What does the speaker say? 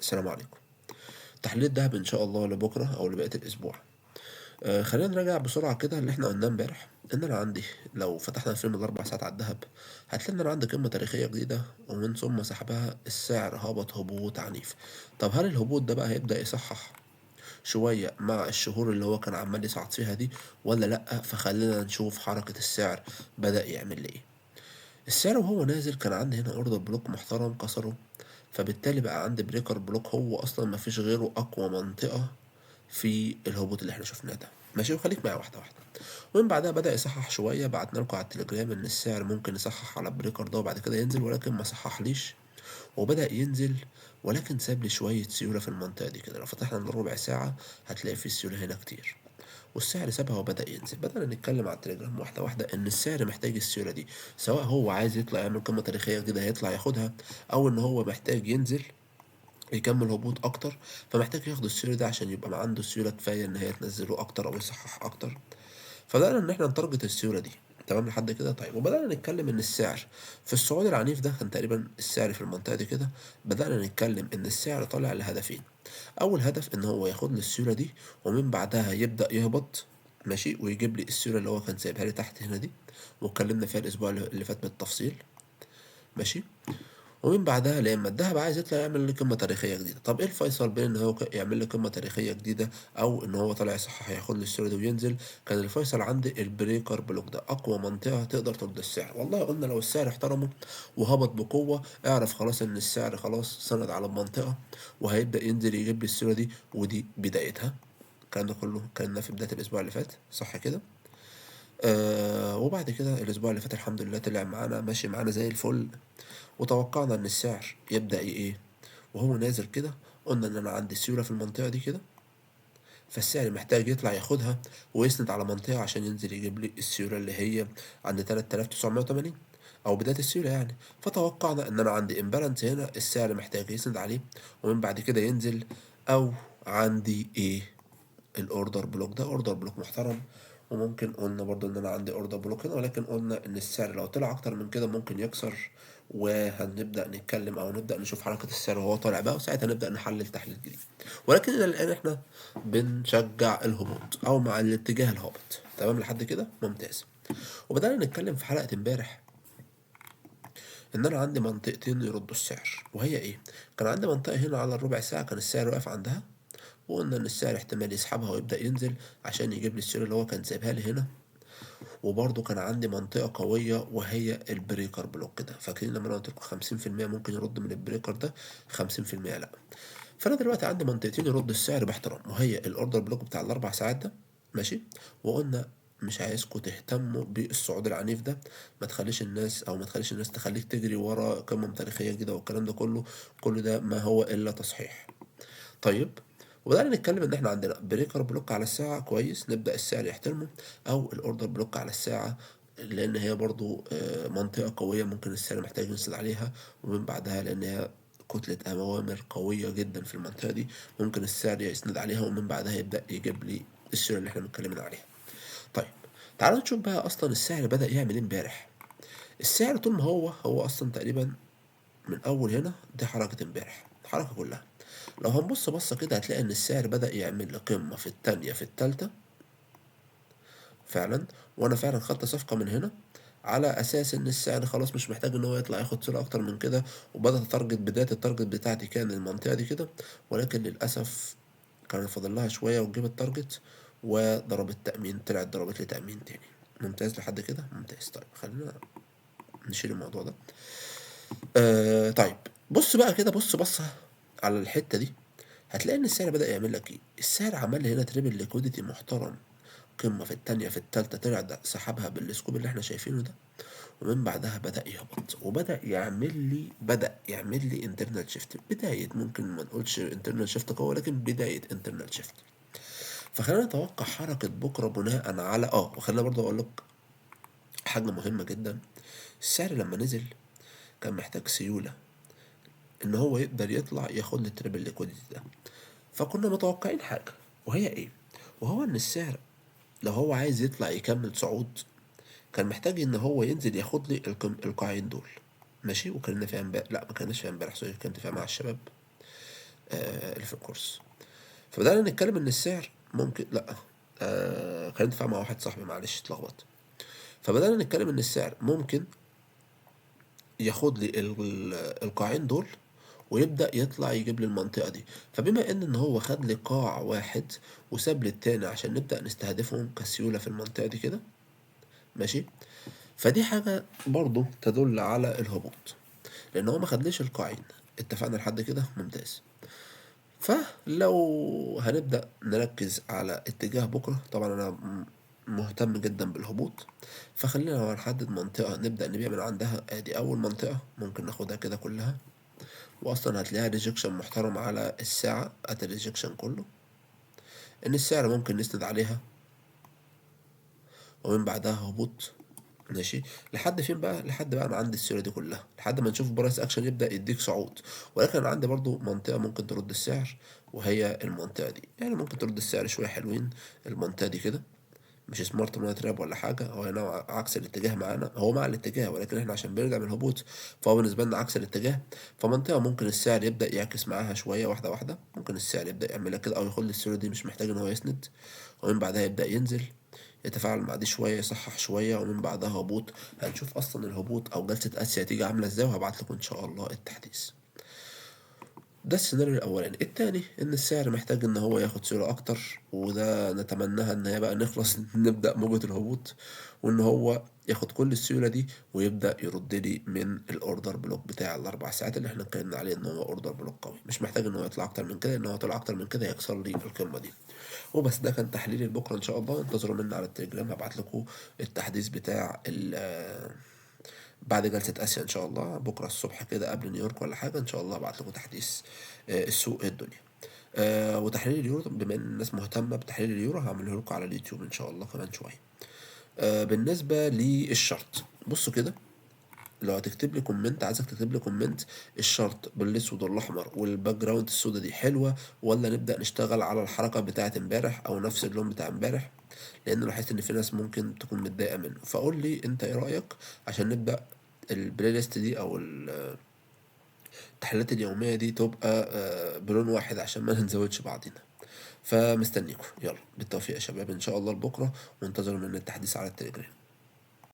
السلام عليكم. تحليل الدهب إن شاء الله لبكرة أو لبقية الأسبوع. خلينا نراجع بسرعة كده اللي احنا قلناه امبارح، إن أنا عندي لو فتحنا الفيلم الأربع ساعات على الدهب هتلاقي إن أنا عندي قمة تاريخية جديدة، ومن ثم سحبها السعر هبط هبوط عنيف. طب هل الهبوط ده بقى هيبدأ يصحح شوية مع الشهور اللي هو كان عمال يصعد فيها دي ولا لأ؟ فخلينا نشوف حركة السعر بدأ يعمل إيه. السعر وهو نازل كان عندي هنا اوردر بلوك محترم كسره، فبالتالي بقى عندي بريكر بلوك هو اصلا مفيش غيره اقوى منطقة في الهبوط اللي احنا شفناه ده. ماشي، وخليك معايا واحدة واحدة. ومن بعدها بدأ يصحح شوية، بعتنا لكم على التليجرام ان السعر ممكن يصحح على البريكر ده وبعد كده ينزل، ولكن ما صححليش وبدأ ينزل، ولكن ساب لي شوية سيولة في المنطقة دي كده. لو فتحنا الربع ساعة هتلاقي في سيولة هنا كتير، والسعر سابها وبدأ ينزل. بدأنا نتكلم على التليجرام واحدة واحدة إن السعر محتاج السيولة دي، سواء هو عايز يطلع يعمل قمة تاريخية جديدة هيطلع ياخدها، أو إن هو محتاج ينزل يكمل هبوط أكتر، فمحتاج ياخد السيولة دي عشان يبقى عنده سيولة كفاية إن هي تنزله أكتر أو يصحح أكتر. فبدأنا إن إحنا نتارجت السيولة دي. تمام لحد كده؟ طيب، وبدأنا نتكلم إن السعر في الصعود العنيف ده كان تقريبا السعر في المنطقة دي كده. بدأنا نتكلم إن السعر طالع لهدفين. أول هدف إن هو ياخد لي السيولة دي ومن بعدها يبدأ يهبط، ماشي، ويجيب لي السيولة اللي هو كان سايبها لي تحت هنا دي، واتكلمنا فيها الأسبوع اللي فات بالتفصيل. ماشي، ومن بعدها لما الدهب عايز يطلع يعمل لي قمة تاريخية جديدة. طب ايه الفيصل بين ان هو يعمل لي قمة تاريخية جديدة او ان هو طالع يصحح ياخد لي السيرة دي وينزل؟ كان الفيصل عندي البريكر بلوك ده، اقوى منطقة تقدر ترد السعر. والله قلنا لو السعر احترمه وهبط بقوة، اعرف خلاص ان السعر خلاص سند على المنطقة وهيبدأ ينزل يجيب لي السيرة دي، ودي بدايتها. الكلام ده كله كان في بداية الأسبوع اللي فات، صح كده؟ وبعد كده الأسبوع اللي فات الحمد لله طلع معانا ماشي معانا زي الفل، وتوقعنا ان السعر يبدأ ايه وهو نازل كده. قلنا ان انا عندي سيولة في المنطقة دي كده، فالسعر محتاج يطلع ياخدها ويسند على منطقة عشان ينزل يجيب لي السيولة اللي هي عند 3980 او بداية السيولة يعني. فتوقعنا ان انا عندي امبالانس هنا السعر محتاج يسند عليه ومن بعد كده ينزل، او عندي ايه الاوردر بلوك ده اوردر بلوك محترم. وممكن قلنا برضو ان انا عندي اوردر بلوك هنا، ولكن قلنا ان السعر لو طلع اكتر من كده ممكن يكسر، وهنبدا نتكلم او نبدا نشوف حركه السعر وهو طالع بقى، وساعتها نبدا نحلل تحليل جديد. ولكن الى الان احنا بنشجع الهبوط او مع الاتجاه الهابط. تمام لحد كده؟ ممتاز. وبدانا نتكلم في حلقه امبارح ان انا عندي منطقتين يردوا السعر، وهي ايه؟ كان عندي منطقه هنا على الربع ساعه كان السعر واقف عندها، وقلنا ان السعر احتمال يسحبها ويبدأ ينزل عشان يجيب لي السعر اللي هو كان سايبها لي هنا. وبرضه كان عندي منطقة قوية وهي البريكر بلوك ده. فاكرين لما انا قلت لكم 50% ممكن يرد من البريكر ده، 50% لا. فانا دلوقتي عندي منطقتين يرد السعر باحترام، وهي الاوردر بلوك بتاع الاربع ساعات ده، ماشي. وقلنا مش عايزكم تهتموا بالصعود العنيف ده، ما تخليش الناس تخليك تجري ورا قمم تاريخية جديدة والكلام ده كله. كل ده ما هو الا تصحيح. طيب، وبدأنا نتكلم ان احنا عندنا بريكر بلوك على الساعة كويس نبدأ السعر يحترمه، او الاوردر بلوك على الساعة، لان هي برضو منطقة قوية ممكن السعر محتاج ينزل عليها. ومن بعدها لان هي كتلة أوامر قوية جدا في المنطقة دي، ممكن السعر يسند عليها ومن بعدها يبدأ يجيب لي السعر اللي احنا متكلمين عليها. طيب، تعالوا نشوف بقى أصلا السعر بدأ يعمل ايه امبارح. السعر طول ما هو أصلا تقريبا من اول هنا دي حركة امبارح الحركة كلها. لو هنبص بصة كده هتلاقي ان السعر بدأ يعمل قمة في التانية في التالتة فعلا. وانا فعلا خدت صفقة من هنا على اساس ان السعر خلاص مش محتاج ان هو يطلع ياخد سعر اكتر من كده، وبدأت بداية التارجت بتاعتي كان المنطقة دي كده. ولكن للأسف كان فاضل لها شوية وتجيب التارجت، وضربت تأمين، طلعت ضربت لي تأمين تاني. ممتاز لحد كده؟ ممتاز. طيب خلينا نشيل الموضوع ده. طيب، بص بقى كده، بص على الحتة دي هتلاقي ان السعر بدأ يعمل لك ايه. السعر عمل لي هنا تريبل ليكويديتي محترم، قمة في التانية في التالتة، طلع ده سحبها بالسكوب اللي احنا شايفينه ده. ومن بعدها بدأ يهبط وبدأ يعمل لي انترنال شيفت، بداية ممكن ما نقولش انترنال شيفت قوي، ولكن بداية انترنال شيفت. فخلينا نتوقع حركة بكرة بناء على وخلينا برضه اقول لك حاجة مهمة جدا. السعر لما نزل كان محتاج سيولة ان هو يقدر يطلع ياخد لي التريبل ليكويديتي ده. فكنا متوقعين حاجة، وهي ايه؟ وهو ان السعر لو هو عايز يطلع يكمل صعود كان محتاج ان هو ينزل ياخد لي القاعين دول، ماشي. وكنا فيها امبارح، لا ما كناش فيها امبارح، سوري، كنت فيها مع الشباب. اللي في الكورس. فبدأنا نتكلم إن السعر ممكن لأ، كان اتفق مع واحد صاحبي، معلش اتلخبطت. فبدأنا نتكلم إن السعر ممكن ياخد لي القاعين دول ويبدأ يطلع يجيب لي المنطقة دي. فبما إن هو خد لي قاع واحد وساب لي التاني عشان نبدأ نستهدفهم كسيولة في المنطقة دي كده، ماشي. فدي حاجة برضو تدل على الهبوط، لأن هو ما خدليش القاعين. اتفقنا لحد كده ممتاز. فلو هنبدأ نركز على اتجاه بكرة، طبعا أنا مهتم جدا بالهبوط، فخلينا نحدد منطقة نبدأ نبيع من عندها. ادي أول منطقة ممكن ناخدها كده كلها، وأصلا هتلاقيها ريجكشن محترم على الساعة، ادي الريجكشن كله، إن السعر ممكن نسند عليها ومن بعدها هبوط. ماشي. لحد فين بقى؟ لحد بقى انا عندي السيره دي كلها، لحد ما نشوف برايس اكشن يبدا يديك صعود. ولكن انا عندي برضو منطقه ممكن ترد السعر، وهي المنطقه دي. يعني ممكن ترد السعر شويه حلوين المنطقه دي كده، مش سمارت ماني تراب ولا حاجه، هو هنا عكس الاتجاه معانا، هو مع الاتجاه ولكن احنا عشان بنرجع من الهبوط فهو بالنسبه لنا عكس الاتجاه. فمنطقه ممكن السعر يبدا يعكس معاها شويه، واحده واحده ممكن السعر يبدا يعملها كده او ياخد السيره دي، مش محتاج ان هو يسند. ومن بعدها يبدا ينزل، يتفاعل مع دي شويه، يصحح شويه، ومن بعدها هبوط. هنشوف اصلا الهبوط او جلسه اسيا هتيجي عامله ازاي، وهبعت لكم ان شاء الله التحديث. ده السيناريو الاولاني. التاني ان السعر محتاج ان هو ياخد سيولة اكتر، وده نتمناها ان هي بقى نخلص نبدأ موجة الهبوط، وان هو ياخد كل السيولة دي ويبدأ يرد لي من الاوردر بلوك بتاع ال4 ساعات اللي احنا اتكلمنا عليه ان هو اوردر بلوك قوي. مش محتاج ان هو يطلع اكتر من كده، ان هو طلع اكتر من كده هيكسر لي القمة دي. وبس، ده كان تحليل بكره ان شاء الله. انتظروا مني على التليجرام، هبعت لكم التحديث بتاع بعد جلسة آسيا إن شاء الله بكرة الصبح كده قبل نيويورك ولا حاجة. إن شاء الله هبعت لكم تحديث السوق الدنيا. وتحليل اليورو، بما إن الناس مهتمة بتحليل اليورو هعمله لكم على اليوتيوب إن شاء الله كمان شوية. بالنسبة للشرط، بصوا كده، لو هتكتب لي كومنت، عايزك تكتب لي كومنت: الشرط بالاسود والاحمر والباك جراوند السودا دي حلوه، ولا نبدا نشتغل على الحركه بتاعه امبارح او نفس اللون بتاع امبارح؟ لان لاحظت ان في ناس ممكن تكون متضايقه منه. فقول لي انت ايه رايك عشان نبدا البلاي ليست دي او التحليلات اليوميه دي تبقى بلون واحد عشان ما نزودش بعضينا. فمستنيكم، يلا بالتوفيق يا شباب ان شاء الله لبكره، وانتظروا مني التحديث على التليجرام.